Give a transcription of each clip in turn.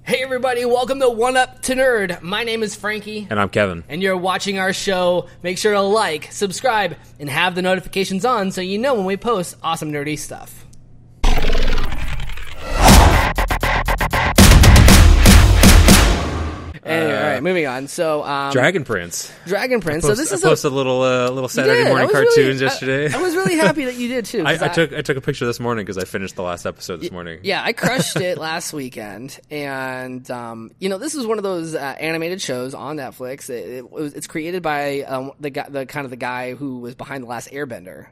Hey everybody, welcome to One Up to Nerd. My name is Frankie. And I'm Kevin. And you're watching our show. Make sure to like, subscribe, and have the notifications on so you know when we post awesome nerdy stuff. Anyway, all right, moving on. So, Dragon Prince. So this is I posted a little Saturday morning cartoons yesterday. I was really happy that you did too. I took a picture this morning because I finished the last episode this morning. Yeah, I crushed it last weekend, and this is one of those animated shows on Netflix. It's created by the guy who was behind the last Airbender.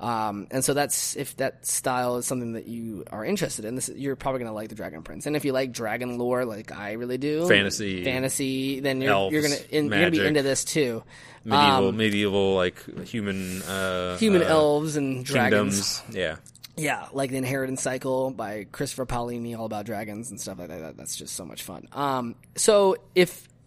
And so if that style is something that you are interested in, you're probably going to like the Dragon Prince. And if you like dragon lore, like I really do, fantasy, then you're going to be into this too. Medieval like human elves and dragons. Kingdoms. Yeah, like the Inheritance Cycle by Christopher Paolini, all about dragons and stuff like that. That's just so much fun.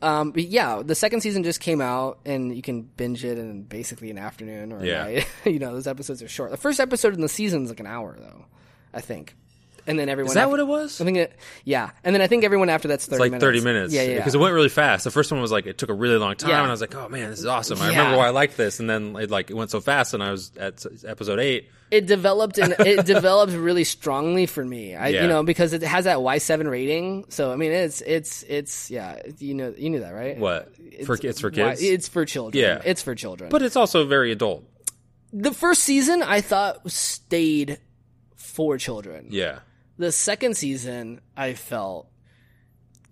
The second season just came out, and you can binge it in basically an afternoon or a night. Those episodes are short. The first episode in the season is like an hour, though, I think. And then everyone. Is that what it was? I think and then I think everyone after that's 30 minutes. It's like 30 minutes. Yeah. Because it went really fast. The first one was like, it took a really long time, and I was like, oh man, this is awesome. I remember why I liked this, and then it went so fast, and I was at episode 8. It developed really strongly for me. Because it has that Y7 rating. So I mean, it's you knew that, right? What? It's for kids? It's for children. Yeah. It's for children. But it's also very adult. The first season I thought stayed for children. Yeah. The second season, I felt,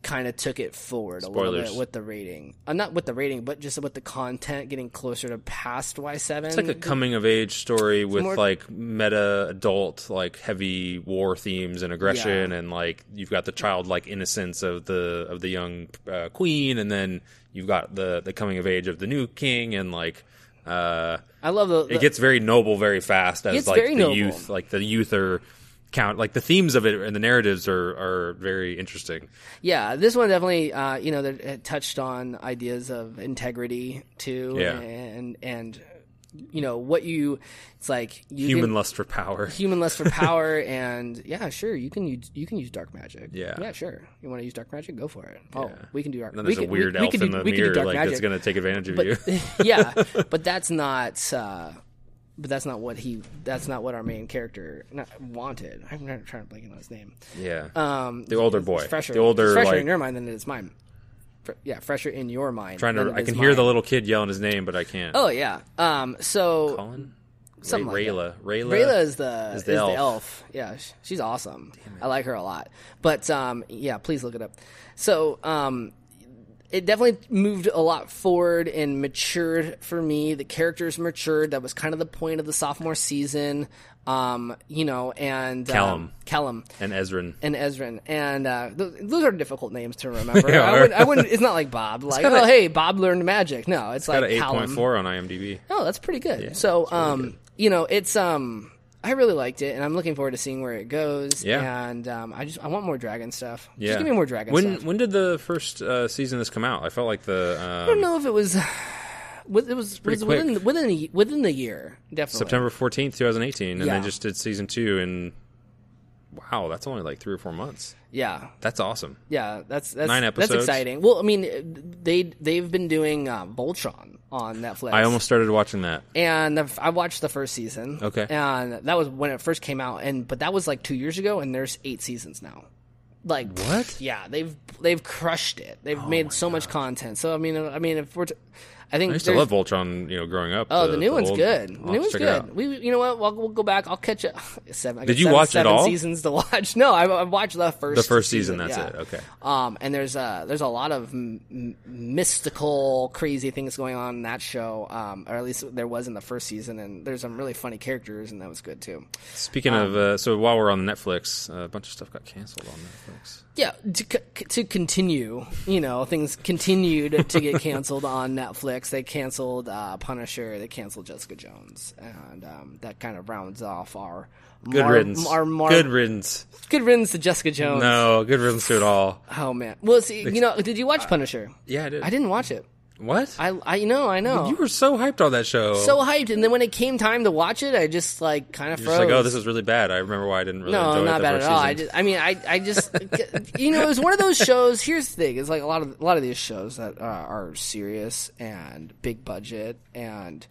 kind of took it forward a little bit with the rating. Not with the rating, but just with the content getting closer to past Y7. It's like a coming-of-age story with, meta adult, heavy war themes and aggression, and, you've got the childlike innocence of the young queen, and then you've got the coming-of-age of the new king, and, I love it gets very noble very fast as, noble. youth. The youth are... the themes of it and the narratives are very interesting. Yeah, this one definitely, it touched on ideas of integrity too, and human lust for power, and sure, you can use dark magic. Yeah, sure. You want to use dark magic? Go for it. Oh, we can do dark. And then there's a weird elf in the mirror that's going to take advantage of you. Yeah, but that's not. But that's not what our main character wanted. I'm not trying to blank on his name. Yeah. The older boy. It's fresher in your mind than it is mine. Fresher in your mind. I can hear the little kid yelling his name, but I can't. Oh yeah. Colin? Something Rayla. Like that. Rayla is the elf. Yeah, she's awesome. I like her a lot. But please look it up. So it definitely moved a lot forward and matured for me. The characters matured. That was kind of the point of the sophomore season. And Callum and Ezrin. And those are difficult names to remember. I wouldn't. It's not like Bob. Hey, Bob learned magic. No, it's got like an 8.4 on IMDb. Oh, that's pretty good. Yeah, so, really good. It's I really liked it, and I'm looking forward to seeing where it goes. Yeah. And I want more dragon stuff. Yeah. Just give me more dragon stuff. When did the first season of this come out? I felt like I don't know if it was. It was within the year, definitely. September 14th, 2018, and they just did season 2 in. Wow, that's only 3 or 4 months. Yeah, that's awesome. Yeah, that's 9 episodes. That's exciting. Well, I mean, they've been doing Voltron on Netflix. I almost started watching that, and I watched the first season. Okay, and that was when it first came out, but that was 2 years ago, and there's 8 seasons now. What? Yeah, they've crushed it. They've made so much content. So I mean, if we're I used to love Voltron, growing up. Oh, the new one's good. The new one's good. You know what? We'll go back. I'll catch it. Did you watch it all? 7 seasons to watch. No, I watched the first. The first season. That's it. Okay. And there's a lot of mystical, crazy things going on in that show. Or at least there was in the first season. And there's some really funny characters, and that was good too. Speaking of, so while we're on Netflix, a bunch of stuff got canceled on Netflix. Yeah, to continue, things continued to get canceled on Netflix. They canceled Punisher. They canceled Jessica Jones, and that kind of rounds off our good riddance. Good riddance. Good riddance to Jessica Jones. No, good riddance to it all. Oh man. Well, see, did you watch Punisher? Yeah, I did. I didn't watch it. What? I know. You were so hyped on that show. So hyped, and then when it came time to watch it, I just like kind of froze. Just like, oh, this is really bad. I remember why I didn't really enjoy it. No, not bad at all. I just it was one of those shows. Here's the thing: it's like a lot of these shows that are serious and big budget, and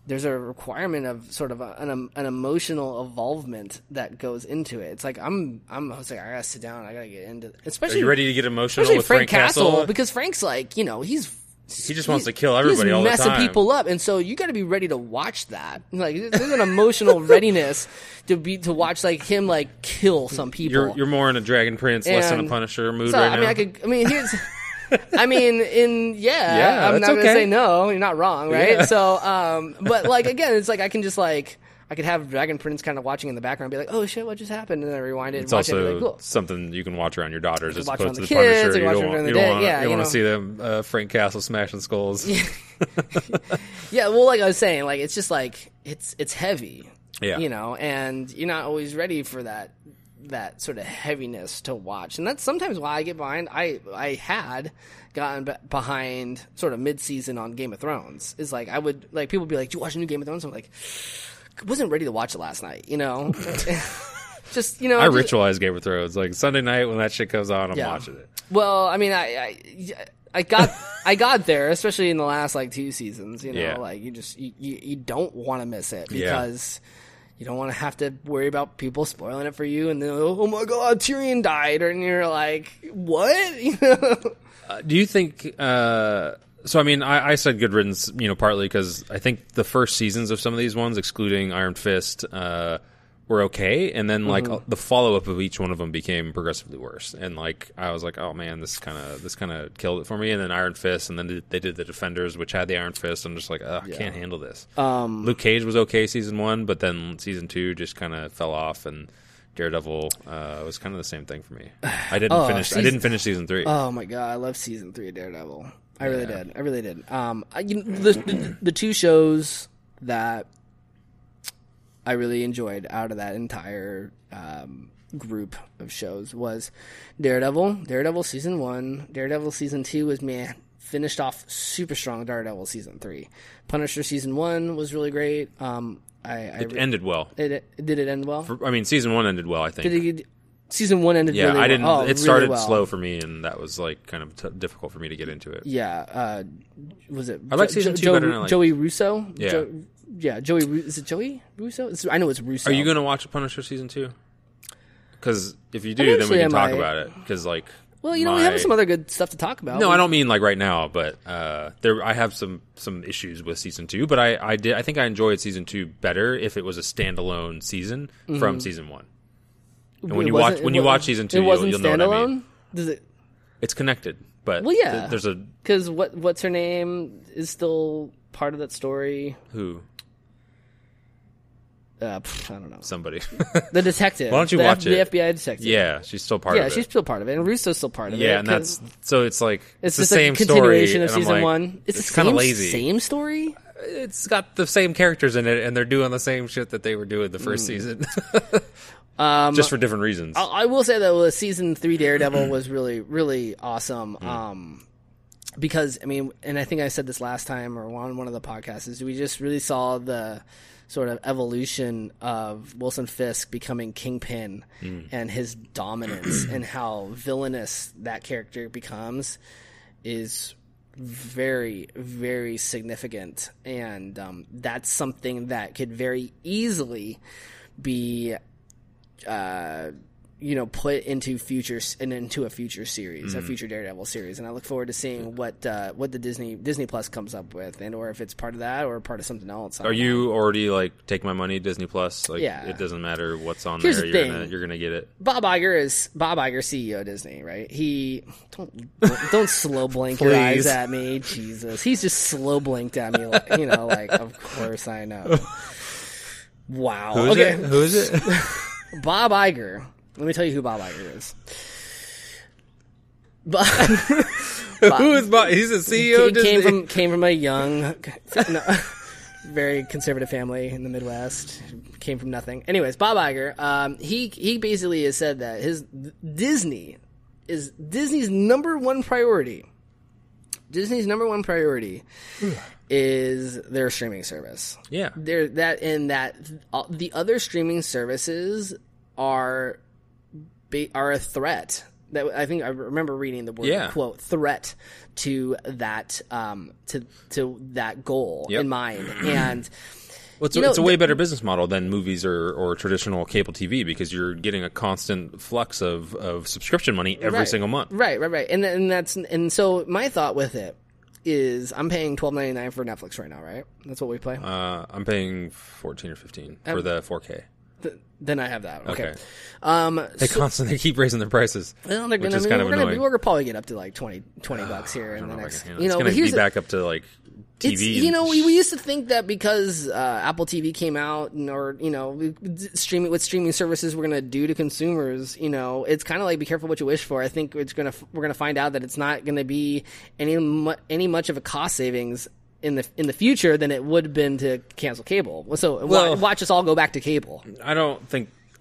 there's a requirement of sort of an emotional involvement that goes into it. It's like I was like, I gotta sit down, I gotta get into it. Especially, are you ready to get emotional with Frank Castle? Because Frank's like, he just wants to kill everybody all the time. He's messing people up, and so you got to be ready to watch that. Like, there's an emotional readiness to watch like him like kill some people. You're more in a Dragon Prince, less in a Punisher mood right now. I'm not gonna say no. You're not wrong, right? Yeah. So, but like again, it's like I can just like. I could have Dragon Prince kind of watching in the background and be like, oh shit, what just happened? And then I rewind it and watch it. It's also cool. Something you can watch around your daughters as opposed to the kids, Punisher. You don't want to see them Frank Castle smashing skulls. Yeah, well, like I was saying, like it's just like it's heavy. Yeah. And you're not always ready for that sort of heaviness to watch. And that's sometimes why I get behind. I had gotten behind sort of mid-season on Game of Thrones. Is like I would like people would be like, "Do you watch a new Game of Thrones?" I'm like, wasn't ready to watch it last night, just I ritualize Game of Thrones like Sunday night when that shit comes on. I'm watching it. Well, I mean, I got there, especially in the last like 2 seasons. Like you don't want to miss it because you don't want to have to worry about people spoiling it for you, and then oh my god, Tyrion died, and you're like, what? Do you think? So, I mean, I said good riddance, partly because I think the first seasons of some of these ones, excluding Iron Fist, were okay. And then, like, the follow-up of each one of them became progressively worse. And, like, I was like, oh, man, this kind of killed it for me. And then Iron Fist, and then they did The Defenders, which had the Iron Fist. I'm just like, I can't handle this. Luke Cage was okay season 1, but then season 2 just kind of fell off, and Daredevil was kind of the same thing for me. I didn't finish season 3. Oh, my God. I love season 3 of Daredevil. I really did. The 2 shows that I really enjoyed out of that entire group of shows was Daredevil season 1, Daredevil season 2 was finished off super strong. Daredevil season 3, Punisher season 1 was really great. It ended well. Did it end well? Season 1 ended well. I think. Season 1 ended really well. I didn't. It started really well. slow for me, and that was like kind of difficult for me to get into it. Yeah, was it? I like season 2 better than I like Joey Russo. Yeah, Joey. Is it Joey Russo? I know it's Russo. Are you going to watch Punisher season 2? Because if you do, then we can talk about it. Because like, well, we have some other good stuff to talk about. No, I don't mean like right now, but I have some issues with season 2. But I think I enjoyed season 2 better if it was a standalone season from season 1. And when you watch season 2, you'll know what I mean. Does it? It's connected, but there's a because what's her name is still part of that story. Who? I don't know. Somebody. The detective. Why don't you watch it? The FBI detective. Yeah, she's still part of it. Yeah, she's still part of it, and Russo's still part of it. Yeah, and that's so it's like it's the just same a continuation story, of season 1. It's kind of lazy. Same story. It's got the same characters in it, and they're doing the same shit that they were doing the first season. Just for different reasons. I will say that season 3 Daredevil was really, really awesome. Because, and I think I said this last time or on one of the podcasts, is we just really saw the sort of evolution of Wilson Fisk becoming Kingpin and his dominance and how villainous that character becomes is very, very significant. And that's something that could very easily be put into a future series, a future Daredevil series, and I look forward to seeing what the Disney Plus comes up with, and or if it's part of that or part of something else. Are you already like take my money Disney Plus? Like, yeah, it doesn't matter what's on Here's there. The thing. You're gonna get it. Bob Iger, CEO of Disney, right? He don't slow blink your eyes at me, Jesus. He's just slow blinked at me, like of course I know. Wow. Who is it? Bob Iger. Let me tell you who Bob Iger is. Who is Bob? He's a CEO of Disney. Came from a young, very conservative family in the Midwest. Came from nothing. Anyways, Bob Iger. He basically has said that Disney's number one priority Disney's number one priority is their streaming service. Yeah. The other streaming services are a threat. That I think I remember reading the word quote threat to that to that goal in mind. And well, it's a way better business model than movies or traditional cable TV, because you're getting a constant flux of subscription money every single month. Right. And so my thought with it is I'm paying $12.99 for Netflix right now, right? That's what we play. I'm paying $14 or $15 for the 4K. Then I have that. Okay. They keep raising their prices, well, which is kind of annoying. We're probably get up to like $20 bucks here in the next. It's going to be back up to like TV. We used to think that because Apple TV came out, with streaming services we're going to do to consumers. It's kind of like be careful what you wish for. I think we're going to find out that it's not going to be any much of a cost savings in the future than it would have been to cancel cable. So watch us all go back to cable. I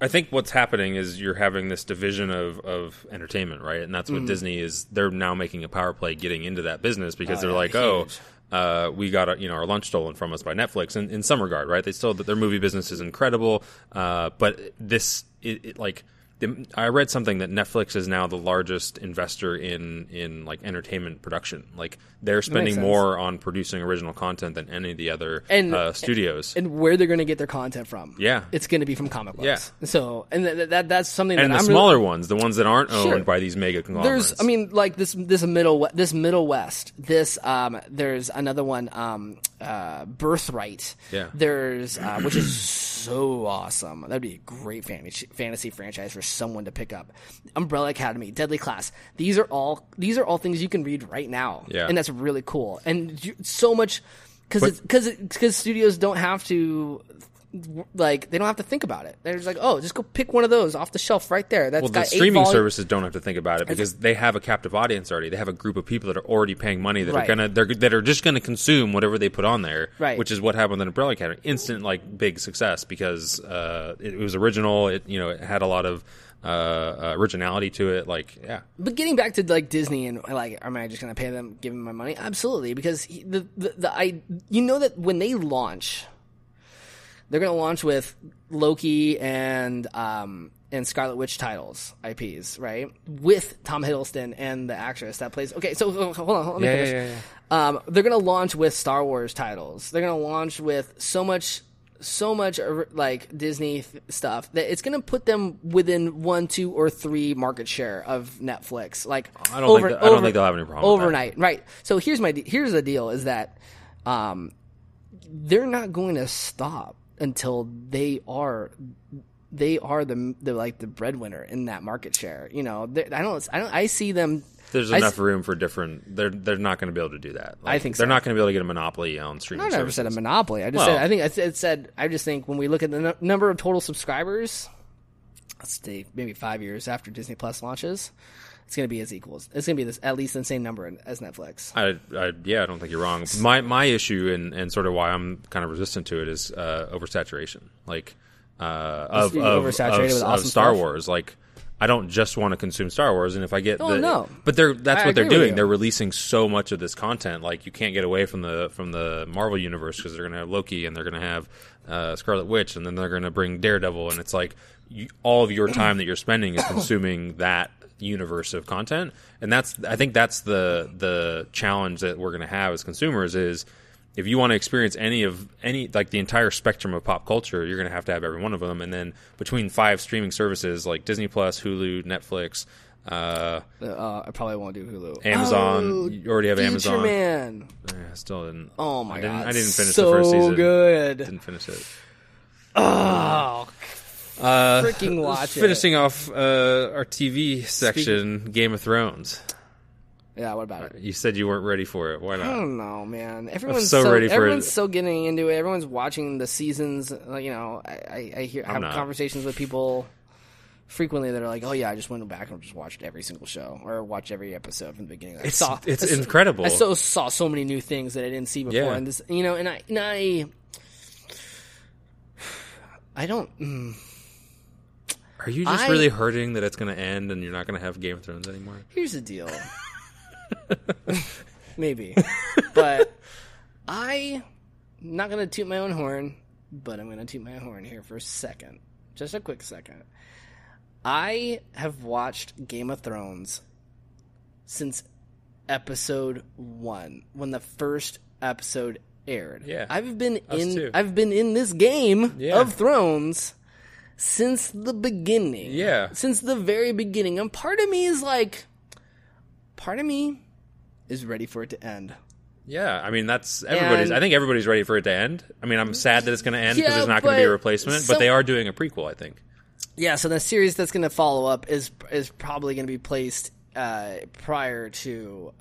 think what's happening is you're having this division of entertainment, right? And that's what Disney is. They're now making a power play getting into that business because they're like, we got our lunch stolen from us by Netflix. And in some regard, right? They still their movie business is incredible, but this I read something that Netflix is now the largest investor in like entertainment production. Like they're spending more on producing original content than any of the other studios. And where they're going to get their content from? Yeah, it's going to be from comic books. Yeah. So that's something. And that the smaller ones, the ones that aren't owned by these mega conglomerates. There's Middle West. There's another one. Birthright. Yeah. There's which is so awesome. That'd be a great fantasy franchise for someone to pick up. Umbrella Academy, Deadly Class. These are all things you can read right now. Yeah. And that's really cool. And so much because studios don't have to. Like they don't have to think about it. They're just like, just go pick one of those off the shelf right there. That's got the streaming services don't have to think about it because they have a captive audience already. They have a group of people that are already paying money that are just gonna consume whatever they put on there. Right. Which is what happened with Umbrella Academy. Instant big success because it was original. It had a lot of originality to it. But getting back to Disney and am I just gonna pay them, give them my money? Absolutely, because that when they launch. They're going to launch with Loki and Scarlet Witch titles, IPs, right? With Tom Hiddleston and the actress that plays. Okay, so hold on. Let me finish. Yeah. They're going to launch with Star Wars titles. They're going to launch with so much Disney stuff that it's going to put them within 1, 2, or 3 market share of Netflix. I don't think they'll have any problem overnight, with that. Right? So here's the deal: is that they're not going to stop until they are the breadwinner in that market share. I see them. There's enough room for different. They're not going to be able to do that. I think they're not going to be able to get a monopoly on streaming. I never said a monopoly. I just think when we look at the number of total subscribers, let's say maybe 5 years after Disney Plus launches, it's going to be as equals. It's going to be at least the same number as Netflix. I don't think you're wrong. My issue and sort of why I'm kind of resistant to it is oversaturation. Of Star Wars. I don't just want to consume Star Wars, and if I get but that's what they're doing. They're releasing so much of this content. You can't get away from the Marvel universe because they're going to have Loki and they're going to have Scarlet Witch, and then they're going to bring Daredevil, and it's all of your time that you're spending is consuming that universe of content. And I think that's the challenge that we're going to have as consumers is if you want to experience any the entire spectrum of pop culture, you're going to have every one of them. And then between 5 streaming services like Disney Plus, Hulu, Netflix, I probably won't do Hulu. Amazon, you already have Amazon. Man. I still didn't. Oh my god. I didn't finish the first season. So good. Didn't finish it. Oh, freaking watch it. Finishing off our TV section, Game of Thrones. Yeah, what about it? You said you weren't ready for it. Why not? I don't know, man. Everyone's so getting into it. Everyone's watching the seasons. I have conversations with people frequently that are like, "Oh yeah, I just went back and just watched every single show or watched every episode from the beginning." It's incredible. I saw so many new things that I didn't see before, and this, I don't. Are you just really hurting that it's going to end and you're not going to have Game of Thrones anymore? Here's the deal. maybe. But I'm not going to toot my own horn, but I'm going to toot my horn here for a second. Just a quick second. I have watched Game of Thrones since episode 1, when the first episode aired. Yeah, I've been in this game of Thrones since the beginning. Yeah. Since the very beginning. And part of me is ready for it to end. Yeah, I mean, that's everybody's. I think everybody's ready for it to end. I mean, I'm sad that it's going to end because there's not going to be a replacement, but they are doing a prequel, I think. Yeah, so the series that's going to follow up is probably going to be placed prior to.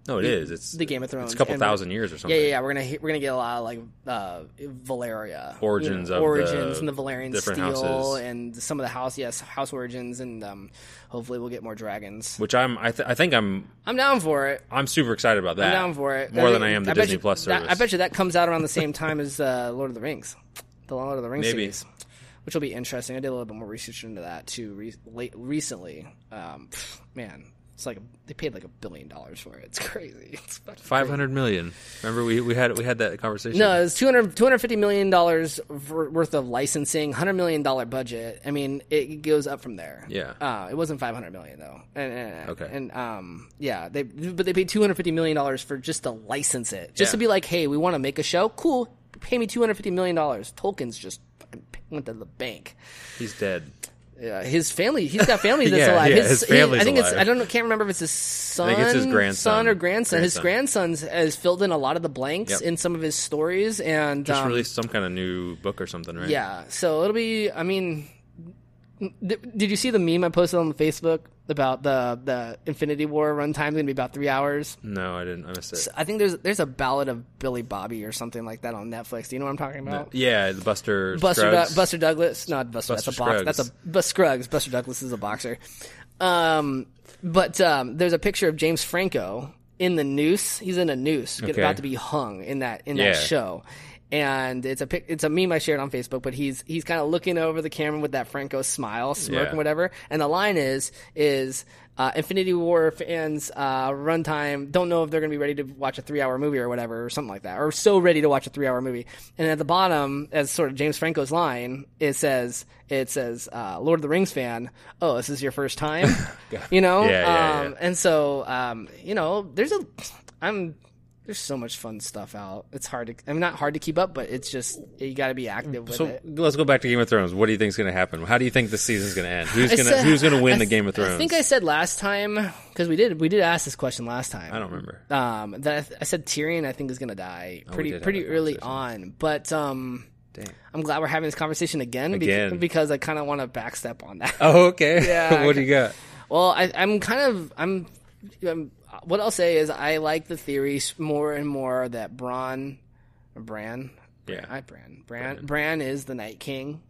No, it is. It's the Game of Thrones. It's a couple thousand years or something. Yeah. We're gonna get a lot of like Valeria origins and the Valerian different steel houses. And some of the house origins, and hopefully we'll get more dragons. Which I'm down for it. I'm super excited about that. I'm down for it More than I am the Disney Plus service. I bet you that comes out around the same time as Lord of the Rings, the Lord of the Rings series, which will be interesting. I did a little bit more research into that too recently. Man. It's like they paid like $1 billion for it. It's crazy. It's $500 million. Remember we had that conversation. No, it was $250 million worth of licensing, $100 million budget. I mean, it goes up from there. Yeah. It wasn't $500 million though. Okay. And they paid $250 million for just to license it, just to be like, hey, we want to make a show. Cool, pay me $250 million. Tolkien's just went to the bank. He's dead. Yeah, his family. He's got family that's alive. His family's I think alive. Can't remember if it's his son. I think it's his grandson or grandson. His grandson has filled in a lot of the blanks in some of his stories, and just released some kind of new book or something, right? Yeah, so it'll be. I mean, did you see the meme I posted on Facebook about the Infinity War runtime going to be about 3 hours? No, I didn't. I missed it. So I think there's a Ballad of Billy Bobby or something like that on Netflix. Do you know what I'm talking about? No. Yeah, the Buster Douglas. Not Buster. That's a boxer. That's Scruggs. Buster Douglas is a boxer. But there's a picture of James Franco in the noose. He's in a noose, about to be hung in that show. And it's a meme I shared on Facebook, but he's kind of looking over the camera with that Franco smile, smirk, and whatever. And the line is Infinity War fans runtime don't know if they're going to be ready to watch a 3-hour movie or whatever, or something like that, or so ready to watch a 3-hour movie. And at the bottom, as sort of James Franco's line, it says Lord of the Rings fan. Oh, this is your first time, you know? Yeah. And so you know, there's so much fun stuff out. It's not hard to keep up, but it's just, you got to be active with it. Let's go back to Game of Thrones. What do you think is going to happen? How do you think the season's going to end? Who's going to win the Game of Thrones? I think I said last time, because we did ask this question last time. I don't remember. That I said Tyrion, I think, is going to die pretty early on. But I'm glad we're having this conversation again. Because I kind of want to backstep on that. Oh, okay. Yeah. What do you got? Well, I'm what I'll say is I like the theory more and more that Bran is the Night King.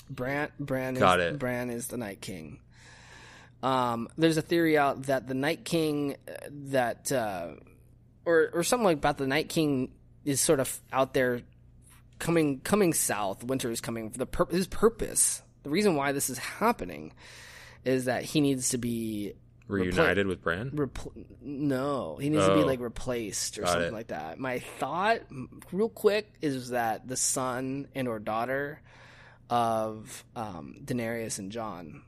Bran is the Night King. There's a theory out that the Night King or something like about the Night King is sort of out there coming south. Winter is coming. His purpose, the reason why this is happening, is that he needs to be reunited with Bran? No, he needs to be like replaced or something like that. My thought, real quick, is that the son and or daughter of Daenerys and Jon,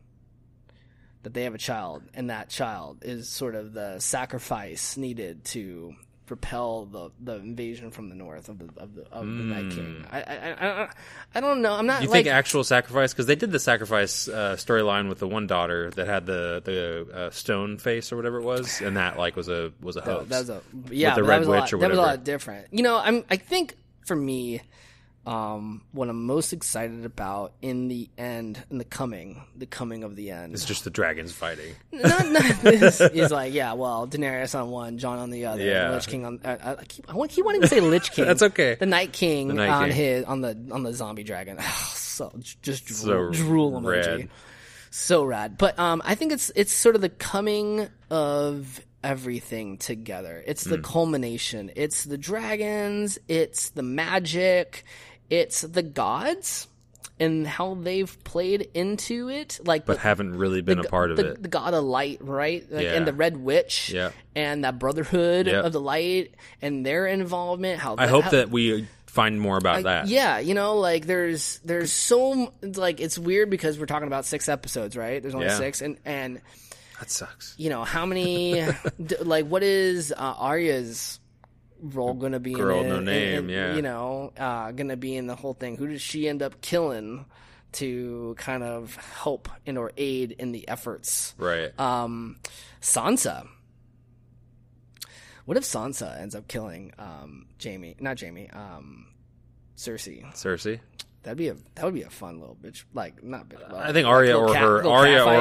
that they have a child, and that child is sort of the sacrifice needed to propel the invasion from the north of the Night King. I don't know. I'm not. You think actual sacrifice? Because they did the sacrifice storyline with the one daughter that had the stone face or whatever it was, and that was a hoax. That was with the Red Witch or whatever. That was a lot different. You know, I think for me, what I'm most excited about in the end, in the coming of the end, it's just the dragons fighting. Not this is like, Daenerys on one, Jon on the other, Lich King on. I keep wanting to say Lich King. That's okay. The Night King on the zombie dragon. So just drool emoji. Rad. So rad. But I think it's sort of the coming of everything together. It's the culmination. It's the dragons. It's the magic. It's the gods, and how they've played into it, like but haven't really been a part of it. The God of Light, right? Like, Yeah. and the Red Witch, Yeah. and that Brotherhood Yep. of the Light, and their involvement. I hope that we find more about that. Yeah, you know, like there's so like it's weird because we're talking about 6 episodes, right? There's only 6, and that sucks. you know how many like what is Arya's role gonna be Girl, in it? no name, and, yeah. you know, gonna be in the whole thing. Who does she end up killing to kind of help and or aid in the efforts? Right. Sansa. What if Sansa ends up killing Cersei? That would be a fun little bitch, like not bitch. Well, I think Arya or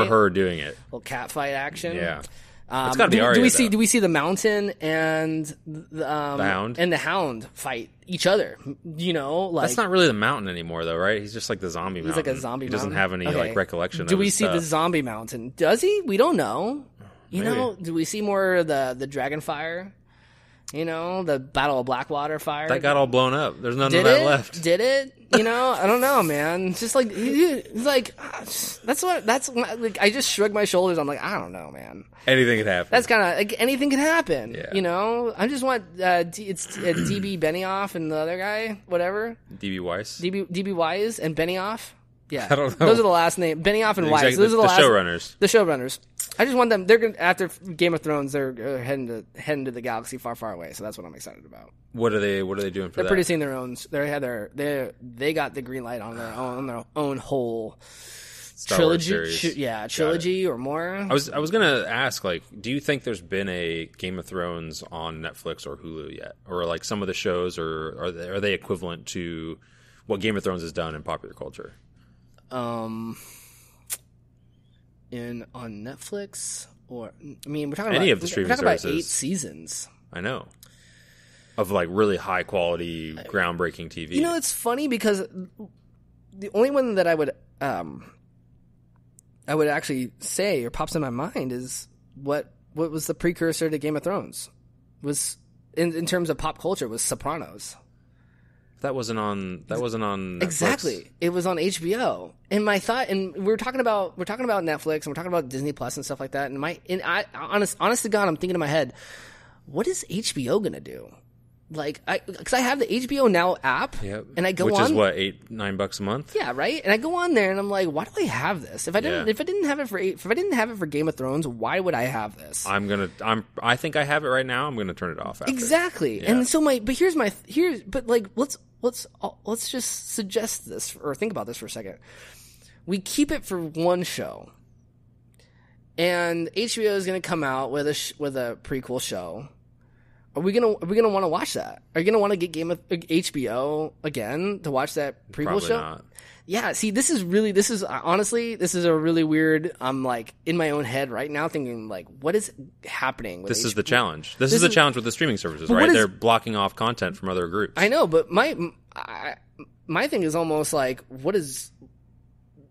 her doing it. Little cat fight action. Yeah. It's gotta be Arya, do we see the Mountain and the Hound and the Hound fight each other? You know, like that's not really the Mountain anymore, though, right? He's just like the zombie. He's Mountain. like a zombie. He doesn't mountain? have any like recollection. Do of we his see stuff. the zombie Mountain? Does he? We don't know. You Maybe. know, do we see more of the dragon fire? You know, the Battle of Blackwater fire. That got all blown up. There's none of that left. Did it? You know, I don't know, man. It's just like he's like like I just shrugged my shoulders. I'm like, I don't know, man. Anything could happen. That's kind of like anything can happen. Yeah. You know, I just want it's DB Benioff and the other guy, whatever. DB Weiss. DB Wise and Benioff. Yeah, I don't know. Those are the last name. Benioff and Weiss. Those are the last showrunners. The showrunners. I just want them. They're gonna, after Game of Thrones. They're heading to the galaxy far, far away. So that's what I'm excited about. What are they doing for They're that? producing their own. They got the green light on their own whole Star trilogy. Wars series. Trilogy or more. I was gonna ask, like, do you think there's been a Game of Thrones on Netflix or Hulu yet, or like some of the shows, or are they equivalent to what Game of Thrones has done in popular culture? On Netflix, or I mean, we're talking Any about of the streaming we're talking services. about 8 seasons. I know, of like really high quality, groundbreaking TV. You know, it's funny because the only one that I would actually say or pops in my mind is what was the precursor to Game of Thrones was in terms of pop culture was Sopranos. That wasn't on Netflix. Exactly. It was on HBO. And my thought, and we're talking about Netflix and we're talking about Disney Plus and stuff like that. And I honest to God, I'm thinking in my head, what is HBO gonna do? Like, because I have the HBO Now app, Yep. and I go which on, is what, $8-9 a month. yeah, right. And I go on there, and I'm like, why do I have this? If I didn't have it for Game of Thrones, why would I have this? I think I have it right now. I'm gonna turn it off. After. Exactly. Yeah. And so let's just suggest this or think about this for a second. We keep it for one show, and HBO is going to come out with a prequel show. Are we gonna want to watch that? Are you gonna want to get HBO again to watch that prequel Probably show? not. Yeah. See, this is a really weird. I'm like in my own head right now thinking like, what is happening with This is HBO? the challenge. This is the challenge with the streaming services, But right? what is- They're blocking off content from other groups. I know, but my thing is almost like, what is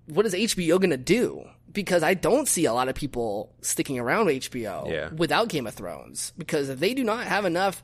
HBO gonna do? Because I don't see a lot of people sticking around HBO without Game of Thrones, because if they do not have enough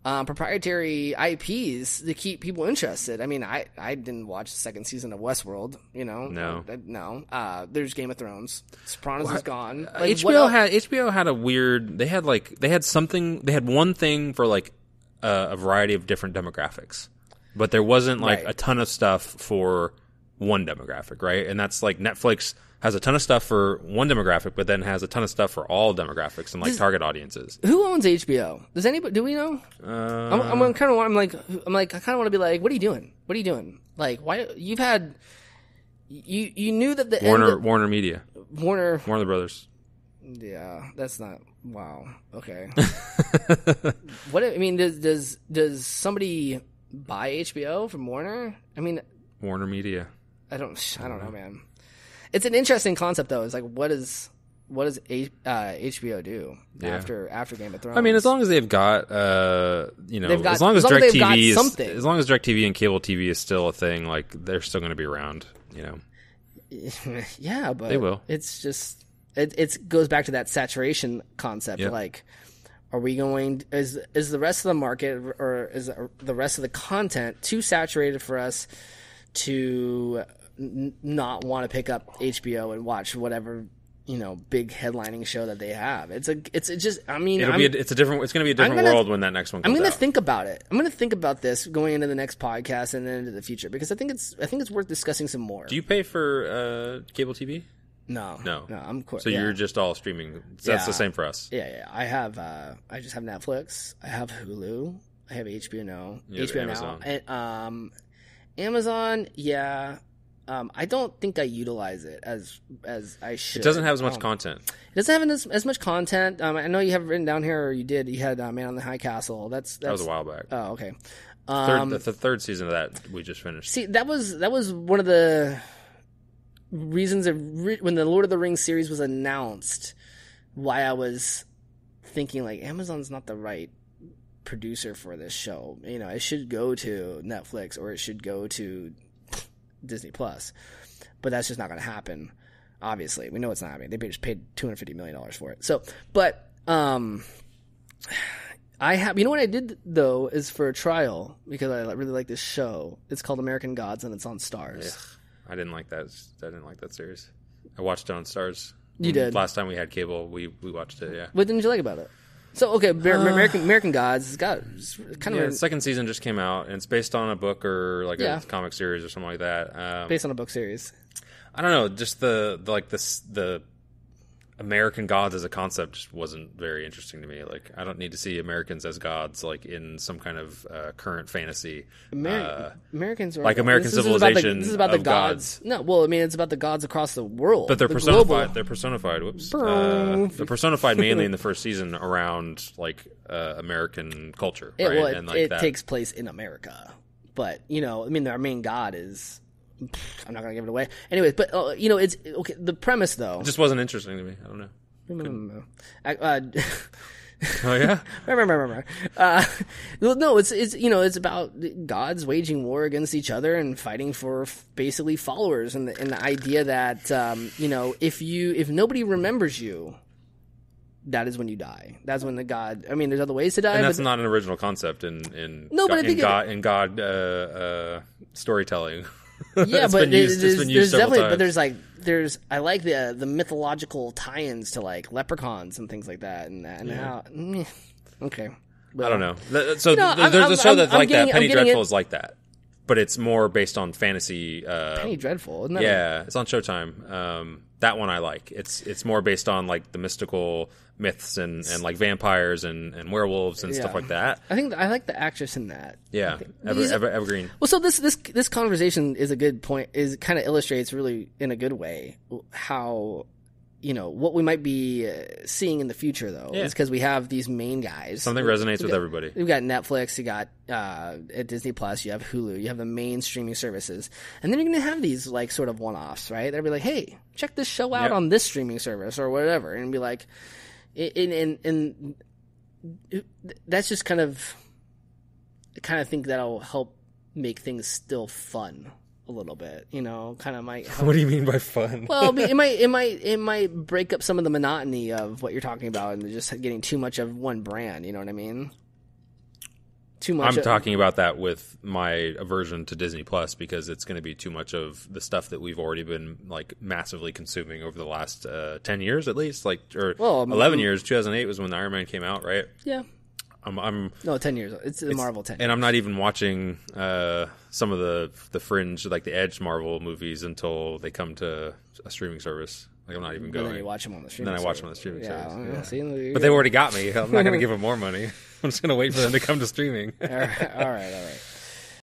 proprietary IPs to keep people interested. I mean, I didn't watch the second season of Westworld. You know, no. There's Game of Thrones. Sopranos is gone. Like, HBO had a weird. They had one thing for like a variety of different demographics, but there wasn't like a ton of stuff for one demographic, right? And that's like Netflix has a ton of stuff for one demographic, but then has a ton of stuff for all demographics and like target audiences. Who owns HBO? Does anybody? Do we know? I kind of want to be like, what are you doing? What are you doing? Like, why you've had you knew that the Warner Media, Warner Brothers. Yeah, that's not wow. Okay. What I mean, does somebody buy HBO from Warner? I mean, Warner Media. I don't know, man. It's an interesting concept, though. It's like, what does HBO do after Game of Thrones? I mean, as long as they've got, as long as DirecTV and cable TV is still a thing, like they're still going to be around. You know. Yeah, but they will. It's just it goes back to that saturation concept. Yep. Like, are we going? Is the rest of the market or is the rest of the content too saturated for us to not want to pick up HBO and watch whatever big headlining show that they have. It's just. I mean, it's going to be a different world when that next one comes out. I'm going to think about it. I'm going to think about this going into the next podcast and then into the future because I think it's worth discussing some more. Do you pay for cable TV? No. I'm cool. So you're just all streaming. So that's the same for us. Yeah. I just have Netflix. I have Hulu. I have HBO now. HBO Amazon. Now. And, Amazon. Yeah. I don't think I utilize it as I should. It doesn't have as much content. It doesn't have as much content. I know you have it written down here, or you did. You had Man on the High Castle. That was a while back. Oh, okay. The third season of that we just finished. See, that was one of the reasons when the Lord of the Rings series was announced, why I was thinking like Amazon's not the right producer for this show. It should go to Netflix or it should go to Disney Plus, but that's just not going to happen. Obviously, we know it's not happening. They just paid $250 million for it. So, but I have. You know what I did though is for a trial because I really like this show. It's called American Gods and it's on Stars. Yeah, I didn't like that. I didn't like that series. I watched it on Stars. You did. Last time we had cable, we watched it. Yeah. What didn't you like about it? So okay, American Gods has got kind of the second season just came out, and it's based on a book or like a comic series or something like that. Based on a book series. I don't know, just the American gods as a concept just wasn't very interesting to me. Like, I don't need to see Americans as gods like in some kind of current fantasy. Americans are like American civilization. This is about the gods. No, well, I mean, it's about the gods across the world. But they're personified. Global. They're personified. Whoops. They're personified mainly in the first season around like American culture. Right? It takes place in America, but our main god is. I'm not gonna give it away. Anyways, but it's okay. The premise, though, it just wasn't interesting to me. I don't know. Oh yeah. No, it's about gods waging war against each other and fighting for basically followers, and the idea that if nobody remembers you, that is when you die. That's when the god. I mean, there's other ways to die, and that's not an original concept in God storytelling. Yeah, but there's definitely, times. but I like the mythological tie-ins to like leprechauns and things like that, and how. Okay, well, I don't know. There's a show that's like that. Penny Dreadful is like that, but it's more based on fantasy. Penny Dreadful, isn't that? Yeah, it's on Showtime. That one I like. It's more based on like the mystical myths and like vampires and werewolves and stuff like that. I think I like the actress in that. Yeah, Evergreen. Well, so this conversation is a good point. Is kind of illustrates really in a good way how what we might be seeing in the future though is because we have these main guys. Something resonates with everybody. We've got Netflix, you got at Disney Plus, you have Hulu, you have the main streaming services, and then you're gonna have these like sort of one-offs, right? They'll be like, hey, check this show out on this streaming service or whatever, and be like, and that's just kind of think that'll help make things still fun. A little bit, kind of might help. What do you mean by fun? Well, it might break up some of the monotony of what you're talking about and just getting too much of one brand. You know what I mean? Too much. I'm talking about that with my aversion to Disney Plus because it's going to be too much of the stuff that we've already been like massively consuming over the last 10 years at least, 11 years. 2008 was when the Iron Man came out, right? Yeah. I'm 10 years. It's the Marvel 10 years. And I'm not even watching some of the fringe, like the Edge Marvel movies until they come to a streaming service. Like I'm not even going. And then you watch them on the streaming service. Then I watch them on the streaming service. Yeah. But they've already got me. I'm not going to give them more money. I'm just going to wait for them to come to streaming. All right.